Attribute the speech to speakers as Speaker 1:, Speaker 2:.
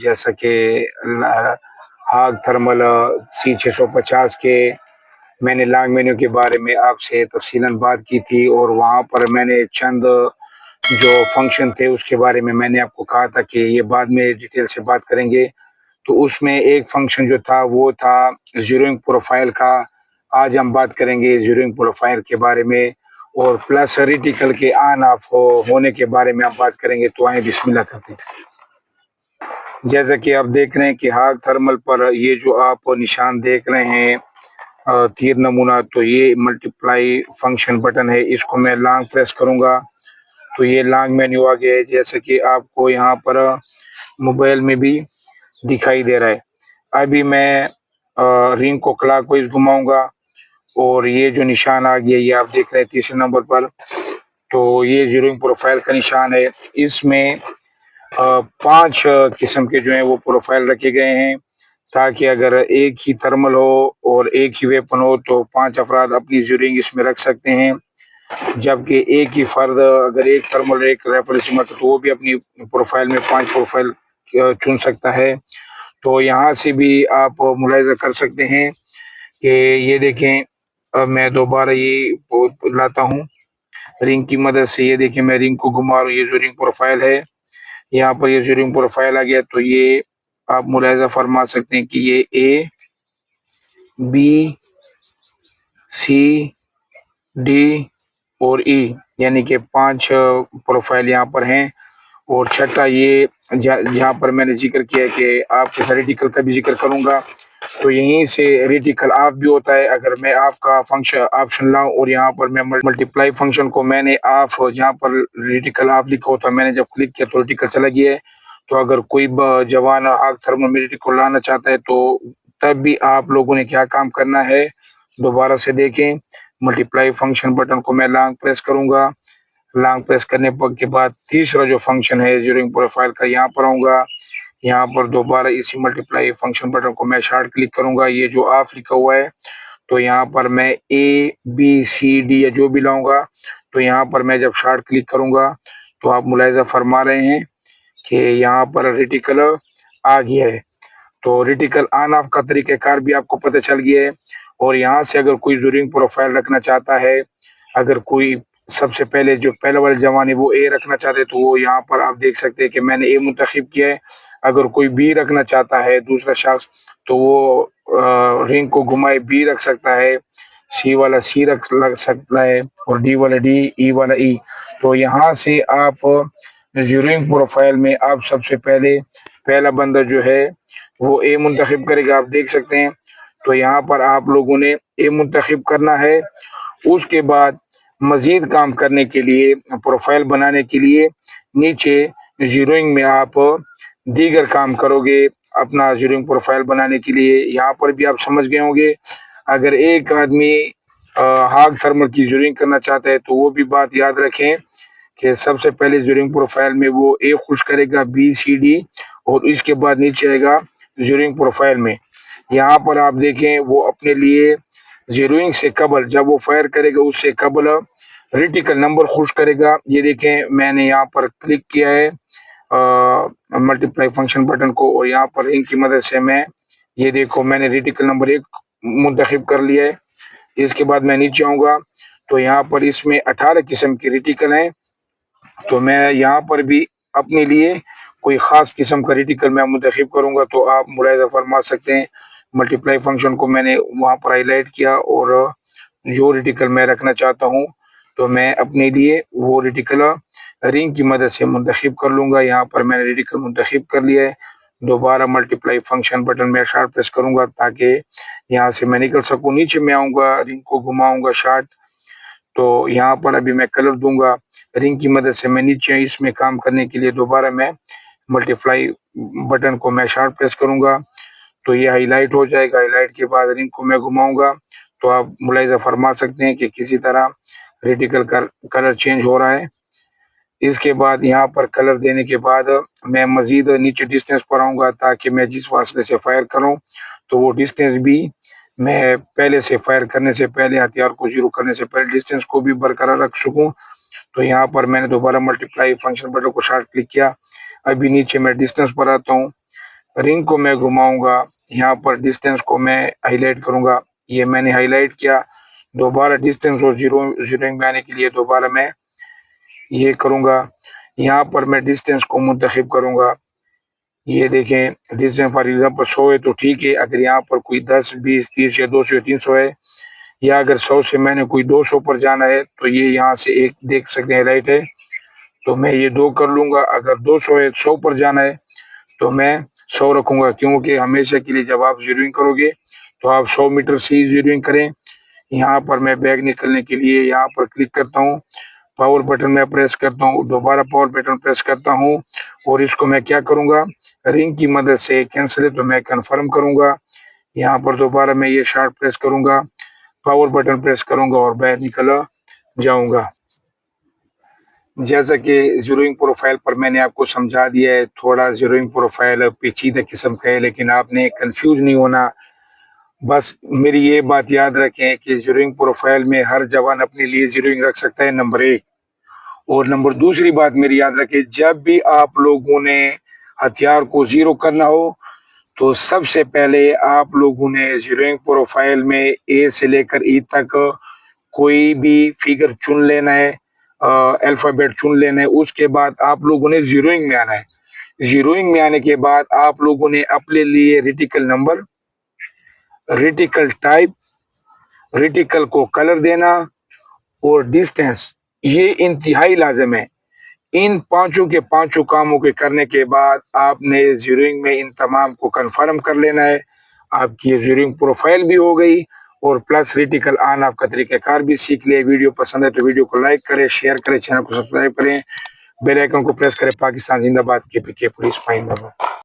Speaker 1: جیسا کہ ہاگ thermal C650 کے میں نے لانگ مینیو کے بارے میں آپ سے تفصیلاً بات کی تھی، اور وہاں پر میں نے چند جو فنکشن تھے اس کے بارے میں نے آپ کو کہا تھا کہ یہ بعد میں ڈیٹیل سے بات کریں گے۔ تو اس میں ایک فنکشن جو تھا وہ تھا زیروئنگ پروفائل کا۔ آج ہم بات کریں گے زیروئنگ پروفائل کے بارے میں، اور پلس ریٹیکل کے آن آف ہونے کے بارے میں آپ بات کریں گے۔ تو آئیں بسم اللہ کرتے ہیں۔ جیسا کہ آپ دیکھ رہے ہیں کہ ہاگ تھرمل پر یہ جو آپ نشان دیکھ رہے ہیں تیر نمونہ، تو یہ ملٹیپلائی فنکشن بٹن ہے۔ اس کو میں لانگ پریس کروں گا تو یہ لانگ مینیو آ گیا ہے، جیسا کہ آپ کو یہاں پر موبائل میں بھی دکھائی دے رہا ہے۔ ابھی میں رنگ کو کلاک وائز گھماؤں گا، اور یہ جو نشان آ گیا یہ آپ دیکھ رہے ہیں تیسرے نمبر پر، تو یہ زیروئنگ پروفائل کا نشان ہے۔ اس میں 5 قسم کے جو ہیں وہ پروفائل رکھے گئے ہیں، تاکہ اگر ایک ہی تھرمل ہو اور ایک ہی ویپن ہو تو 5 افراد اپنی زیروئنگ اس میں رکھ سکتے ہیں، جبکہ ایک ہی فرد اگر ایک تھرمل ایک رائفل استعمال تو وہ بھی اپنی پروفائل میں 5 پروفائل چن سکتا ہے۔ تو یہاں سے بھی آپ ملاحظہ کر سکتے ہیں کہ یہ دیکھیں، میں دوبارہ یہ لاتا ہوں رنگ کی مدد سے۔ یہ دیکھیں میں رنگ کو گھما رہا ہوں، یہ زیروئنگ پروفائل ہے، یہاں پر یہ زیروئنگ پروفائل آ گیا۔ تو یہ آپ ملاحظہ فرما سکتے ہیں کہ یہ A B C D اور E یعنی کہ 5 پروفائل یہاں پر ہیں۔ اور چھٹا یہ جہاں پر میں نے ذکر کیا کہ آپ کے ریٹیکل کا بھی ذکر کروں گا، تو یہیں سے ریٹیکل آف بھی ہوتا ہے۔ اگر میں آف کا فنکشن آپشن لاؤں اور یہاں پر میں ملٹیپلائی فنکشن کو میں نے آف، جہاں پر ریٹیکل آف لکھا ہوتا ہے میں نے جب کلک کیا تو ریٹیکل چلا گیا ہے۔ تو اگر کوئی جوان ہاگ تھرمل ریٹیکل لانا چاہتا ہے تو تب بھی آپ لوگوں نے کیا کام کرنا ہے، دوبارہ سے دیکھیں۔ ملٹیپلائی فنکشن بٹن کو میں لانگ پریس کروں گا، لانگ پریس کرنے کے بعد تیسرا جو فنکشن ہے زیروئنگ پروفائل کا، یہاں پر آؤں گا، یہاں پر دوبارہ اسی ملٹیپلائی فنکشن بٹن کو میں شارٹ کلک کروں گا، یہ جو آف لکھا ہوا ہے تو یہاں پر میں A B C D یا جو بھی لاؤں گا، تو یہاں پر میں جب شارٹ کلک کروں گا تو آپ ملاحظہ فرما رہے ہیں کہ یہاں پر ریٹیکل آ گیا ہے۔ تو ریٹیکل آن آف کا طریقہ کار بھی آپ کو پتہ چل گیا ہے۔ اور یہاں سے اگر کوئی زیروئنگ پروفائل رکھنا چاہتا ہے، اگر کوئی سب سے پہلے جو پہلے والے جوان ہے وہ A رکھنا چاہتے ہیں تو وہ یہاں پر آپ دیکھ سکتے ہیں کہ میں نے A منتخب کیا ہے۔ اگر کوئی B رکھنا چاہتا ہے دوسرا شخص تو وہ رنگ کو گھمائے B رکھ سکتا ہے، C والا C رکھ سکتا ہے، اور D والا D، E والا E۔ تو یہاں سے آپ زیروئنگ پروفائل میں آپ سب سے پہلے پہلا بندہ جو ہے وہ A منتخب کرے گا، آپ دیکھ سکتے ہیں۔ تو یہاں پر آپ لوگوں نے A منتخب کرنا ہے۔ اس کے بعد مزید کام کرنے کے لیے، پروفائل بنانے کے لیے نیچے زیروئنگ میں آپ دیگر کام کرو گے اپنا زیروئنگ پروفائل بنانے کے لیے۔ یہاں پر بھی آپ سمجھ گئے ہوں گے، اگر ایک آدمی ہاگ تھرمل کی زیروئنگ کرنا چاہتا ہے تو وہ بھی بات یاد رکھیں کہ سب سے پہلے زیروئنگ پروفائل میں وہ A خوش کرے گا B C D، اور اس کے بعد نیچے آئے گا زیروئنگ پروفائل میں۔ یہاں پر آپ دیکھیں وہ اپنے لیے زیروئنگ سے قبل جب وہ فائر کرے گا اس سے قبل ریٹیکل نمبر خوش کرے گا۔ یہ دیکھیں میں نے یہاں پر کلک کیا ہے ملٹیپلائی فنکشن بٹن کو، اور یہاں پر ان کی مدد سے میں یہ دیکھو میں نے ریٹیکل نمبر 1 منتخب کر لیا ہے۔ اس کے بعد میں نیچے آؤں گا تو یہاں پر اس میں 18 قسم کی ریٹیکل ہیں، تو میں یہاں پر بھی اپنے لیے کوئی خاص قسم کا ریٹیکل میں منتخب کروں گا۔ تو آپ ملاحظہ فرما سکتے ہیں ملٹیپلائی فنکشن کو میں نے وہاں پر ہائی لائٹ کیا، اور جو ریٹیکل میں رکھنا چاہتا ہوں تو میں اپنے لیے وہ ریٹیکل رنگ کی مدد سے منتخب کر لوں گا۔ یہاں پر میں نے ریٹیکل منتخب کر لیا ہے۔ دوبارہ ملٹیپلائی فنکشن بٹن میں شارٹ پریس کروں گا تاکہ یہاں سے میں نکل سکوں۔ نیچے میں آؤں گا، رنگ کو گھماؤں گا شارٹ، تو یہاں پر ابھی میں کلر دوں گا رنگ کی مدد سے۔ میں نیچے اس میں کام کرنے کے لیے دوبارہ میں ملٹیپلائی بٹن کو میں شارٹ پریس کروں گا تو یہ ہائی لائٹ ہو جائے گا۔ ہائی لائٹ کے بعد رنگ کو میں گھماؤں گا تو آپ ملاحظہ فرما سکتے ہیں کہ کسی طرح ریٹیکل کا کلر چینج ہو رہا ہے۔ اس کے بعد یہاں پر کلر دینے کے بعد میں مزید نیچے ڈسٹینس پر آؤں گا تاکہ میں جس فاصلے سے فائر کروں تو وہ ڈسٹینس بھی میں پہلے سے فائر کرنے سے پہلے، ہتھیار کو زیرو کرنے سے پہلے ڈسٹینس کو بھی برقرار رکھ سکوں۔ تو یہاں پر میں نے دوبارہ ملٹیپلائی فنکشن بٹن کو شارٹ کلک کیا، ابھی نیچے میں ڈسٹینس پر آتا ہوں رنگ کو میں گھماؤں گا، یہاں پر ڈسٹینس کو میں ہائی لائٹ کروں گا، یہ میں نے ہائی لائٹ کیا، دوبارہ ڈسٹینس اور زیروئنگ میں آنے کے لیے دوبارہ میں یہ کروں گا، یہاں پر میں ڈسٹینس کو منتخب کروں گا، یہ دیکھیں ڈسٹینس فار ایگزامپل 100 ہے تو ٹھیک ہے، اگر یہاں پر کوئی 10 20 30 یا 200 یا 300 ہے، یا اگر 100 سے میں نے کوئی 200 پر جانا ہے تو یہ یہاں سے ایک دیکھ سکتے ہیں رائٹ ہے، تو میں یہ 2 کر لوں گا، اگر 200 ہے 100 پر جانا ہے تو میں 100 رکھوں گا، کیونکہ ہمیشہ کے لیے جب آپ زیروئنگ کرو گے تو آپ 100 میٹر سے ہی زیروئنگ کریں۔ یہاں پر میں بیک نکلنے کے لیے یہاں پر کلک کرتا ہوں، پاور بٹن میں پریس کرتا ہوں، دوبارہ پاور بٹن پریس کرتا ہوں، اور اس کو میں کیا کروں گا، رنگ کی مدد سے کینسل ہے تو میں کنفرم کروں گا، یہاں پر دوبارہ میں یہ شارٹ پریس کروں گا، پاور بٹن پریس کروں گا اور باہر نکلا جاؤں گا۔ جیسا کہ زیروئنگ پروفائل پر میں نے آپ کو سمجھا دیا ہے، تھوڑا زیروئنگ پروفائل پیچیدہ قسم کا ہے، لیکن آپ نے کنفیوز نہیں ہونا، بس میری یہ بات یاد رکھیں کہ زیروئنگ پروفائل میں ہر جوان اپنے لیے زیروئنگ رکھ سکتا ہے، نمبر 1، اور نمبر دوسری بات میری یاد رکھیں، جب بھی آپ لوگوں نے ہتھیار کو زیرو کرنا ہو تو سب سے پہلے آپ لوگوں نے زیروئنگ پروفائل میں اے سے لے کر ای تک کوئی بھی فگر چن لینا ہے، الفابیٹ چن لینا ہے، اس کے بعد آپ لوگوں نے زیروئنگ میں آنا ہے، زیروئنگ میں آنے کے بعد آپ لوگوں نے اپنے لیے ریٹیکل نمبر، ریٹیکل ٹائپ، ریٹیکل کو کلر دینا اور ڈسٹینس، یہ انتہائی لازم ہے۔ ان پانچوں کے پانچوں کاموں کے کرنے کے بعد آپ نے زیروئنگ میں ان تمام کو کنفرم کر لینا ہے، آپ کی زیروئنگ پروفائل بھی ہو گئی، اور پلس ریٹیکل آن آپ کا طریقہ کار بھی سیکھ لے۔ ویڈیو پسند ہے تو ویڈیو کو لائک کریں، شیئر کریں، چینل کو سبسکرائب کریں، بیل آئیکن کو پریس کریں۔ پاکستان زندہ باد، کے پی کے پولیس پائندہ باد۔